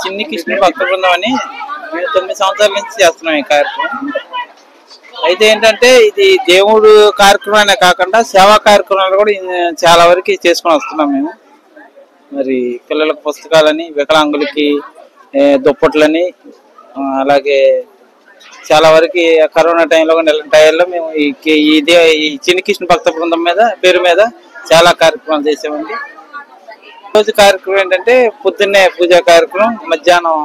చిన్ని కృష్ణ భక్త బృందం అని మేము 9 సంవత్సరాల నుంచి చేస్తున్నాం ఈ కార్యక్రమం. అయితే ఏంటంటే ఇది దేవుడు కార్యక్రమమే కాకుండా సేవా కార్యక్రమాలు కూడా చాలా వరకు చేసుకొని వస్తున్నాం మేము. మరి పిల్లలకు పుస్తకాలని, వికలాంగులకి దుప్పట్లని, అలాగే చాలా వరకు కరోనా టైంలో టైంలో మేము ఈ చిన్ని కృష్ణ భక్త బృందం పేరు మీద చాలా కార్యక్రమాలు చేసామండి. రోజు కార్యక్రమం ఏంటంటే పొద్దున్నే పూజా కార్యక్రమం, మధ్యాహ్నం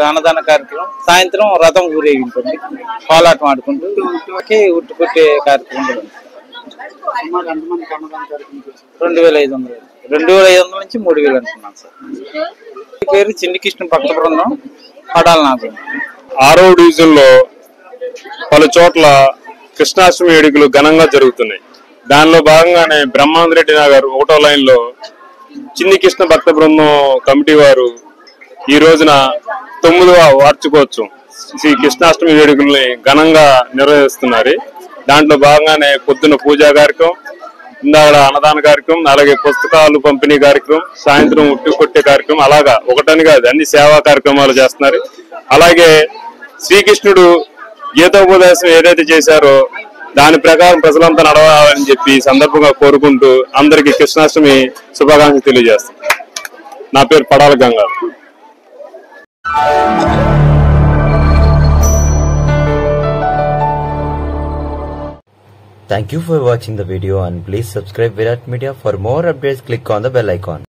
అన్నదాన కార్యక్రమం, సాయంత్రం రథం ఊరేగింటుంది, కోలాటం ఆడుకుంటూ ఉట్టు కొట్టే కార్యక్రమం. 2500 నుంచి 3000 అనుకున్నాను సార్. పేరు చిన్ని కృష్ణ భక్త బృందం, పడాల నాకు. 6వ డివిజన్ లో పలు చోట్ల కృష్ణాష్టమి వేడుకలు ఘనంగా జరుగుతున్నాయి. దానిలో భాగంగానే బ్రహ్మాందరెడ్డి నగర్ 1వ లైన్ లో చిన్ని కృష్ణ భక్త బృందం కమిటీ వారు ఈ రోజున 9వ వార్షికోత్సవం శ్రీ కృష్ణాష్టమి వేడుకల్ని ఘనంగా నిర్వహిస్తున్నారు. దాంట్లో భాగంగానే పొద్దున్న పూజా కార్యక్రమం, ఇందాక అన్నదాన కార్యక్రమం, అలాగే పుస్తకాలు పంపిణీ కార్యక్రమం, సాయంత్రం ఉట్టు కొట్టే కార్యక్రమం, అలాగా ఒకటని కాదు అన్ని సేవా కార్యక్రమాలు చేస్తున్నారు. అలాగే శ్రీకృష్ణుడు గీతోపదేశం ఏదైతే చేశారో దాని ప్రకారం ప్రజలంతా నడవాలని చెప్పి సందర్భంగా కోరుకుంటూ అందరికి కృష్ణాష్టమి శుభాకాంక్షలు తెలియజేస్తాం. నా పేరు Padala Ganga. Thank you for watching the video and please subscribe Virat Media. For more updates click on the bell icon.